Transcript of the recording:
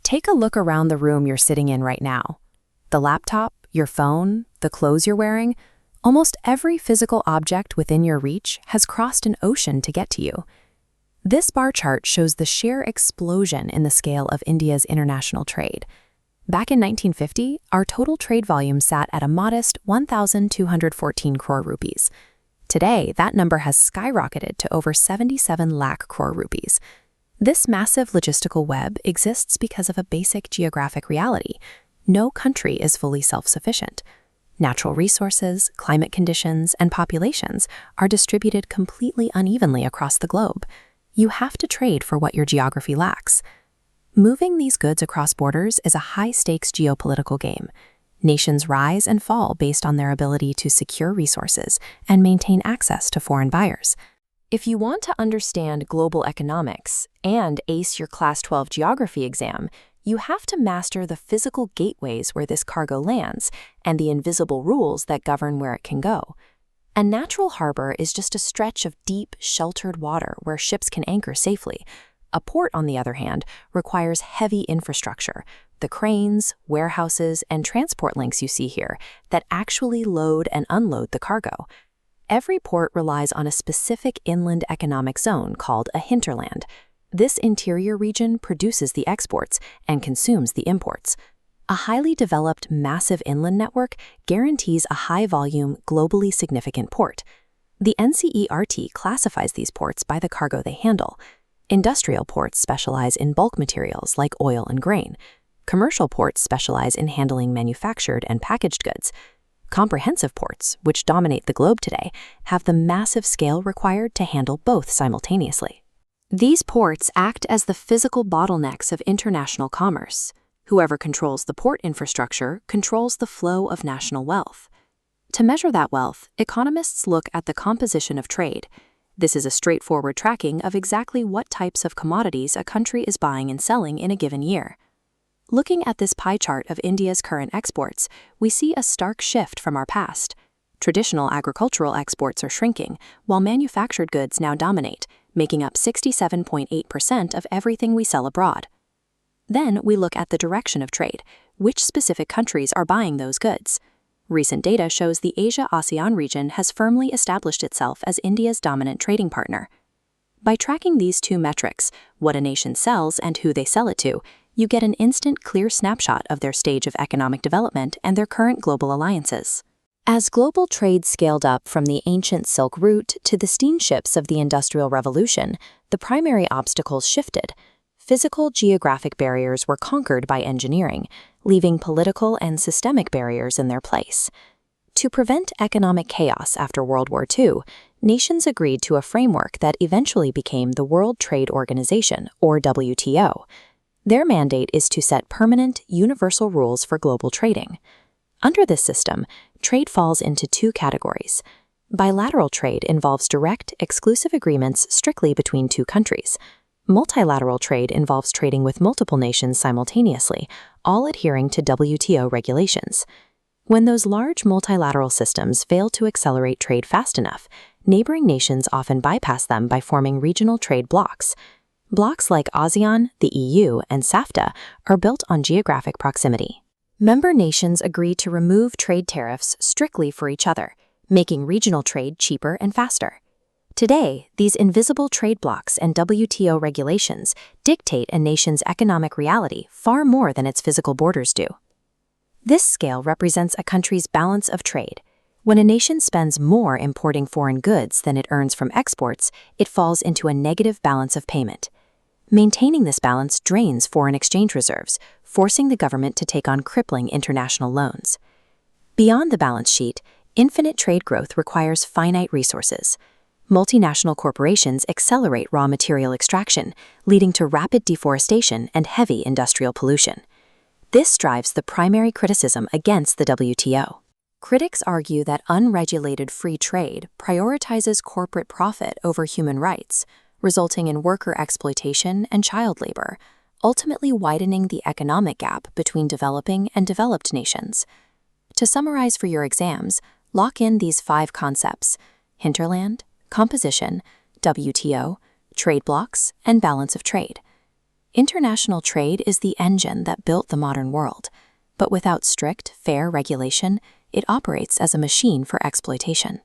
Take a look around the room you're sitting in right now. The laptop, your phone, the clothes you're wearing, almost every physical object within your reach has crossed an ocean to get to you. This bar chart shows the sheer explosion in the scale of India's international trade. Back in 1950, our total trade volume sat at a modest 1,214 crore rupees. Today, that number has skyrocketed to over 77 lakh crore rupees. This massive logistical web exists because of a basic geographic reality. No country is fully self-sufficient. Natural resources, climate conditions, and populations are distributed completely unevenly across the globe. You have to trade for what your geography lacks. Moving these goods across borders is a high-stakes geopolitical game. Nations rise and fall based on their ability to secure resources and maintain access to foreign buyers. If you want to understand global economics and ace your Class 12 geography exam, you have to master the physical gateways where this cargo lands and the invisible rules that govern where it can go. A natural harbor is just a stretch of deep, sheltered water where ships can anchor safely. A port, on the other hand, requires heavy infrastructure, the cranes, warehouses, and transport links you see here that actually load and unload the cargo. Every port relies on a specific inland economic zone called a hinterland. This interior region produces the exports and consumes the imports. A highly developed, massive inland network guarantees a high-volume, globally significant port. The NCERT classifies these ports by the cargo they handle. Industrial ports specialize in bulk materials like oil and grain. Commercial ports specialize in handling manufactured and packaged goods. Comprehensive ports, which dominate the globe today, have the massive scale required to handle both simultaneously. These ports act as the physical bottlenecks of international commerce. Whoever controls the port infrastructure controls the flow of national wealth. To measure that wealth, economists look at the composition of trade. This is a straightforward tracking of exactly what types of commodities a country is buying and selling in a given year. Looking at this pie chart of India's current exports, we see a stark shift from our past. Traditional agricultural exports are shrinking, while manufactured goods now dominate, making up 67.8% of everything we sell abroad. Then we look at the direction of trade. Which specific countries are buying those goods? Recent data shows the Asia-ASEAN region has firmly established itself as India's dominant trading partner. By tracking these two metrics, what a nation sells and who they sell it to, you get an instant, clear snapshot of their stage of economic development and their current global alliances. As global trade scaled up from the ancient Silk Route to the steamships of the Industrial Revolution, the primary obstacles shifted. Physical geographic barriers were conquered by engineering, leaving political and systemic barriers in their place. To prevent economic chaos after World War II, nations agreed to a framework that eventually became the World Trade Organization, or WTO. Their mandate is to set permanent, universal rules for global trading. Under this system, trade falls into two categories. Bilateral trade involves direct, exclusive agreements strictly between two countries. Multilateral trade involves trading with multiple nations simultaneously, all adhering to WTO regulations. When those large multilateral systems fail to accelerate trade fast enough, neighboring nations often bypass them by forming regional trade blocs. Blocs like ASEAN, the EU, and SAFTA are built on geographic proximity. Member nations agree to remove trade tariffs strictly for each other, making regional trade cheaper and faster. Today, these invisible trade blocs and WTO regulations dictate a nation's economic reality far more than its physical borders do. This scale represents a country's balance of trade. When a nation spends more importing foreign goods than it earns from exports, it falls into a negative balance of payment. Maintaining this balance drains foreign exchange reserves, forcing the government to take on crippling international loans. Beyond the balance sheet, infinite trade growth requires finite resources. Multinational corporations accelerate raw material extraction, leading to rapid deforestation and heavy industrial pollution. This drives the primary criticism against the WTO. Critics argue that unregulated free trade prioritizes corporate profit over human rights, resulting in worker exploitation and child labor, ultimately widening the economic gap between developing and developed nations. To summarize for your exams, lock in these 5 concepts: hinterland, composition, WTO, trade blocs, and balance of trade. International trade is the engine that built the modern world, but without strict, fair regulation, it operates as a machine for exploitation.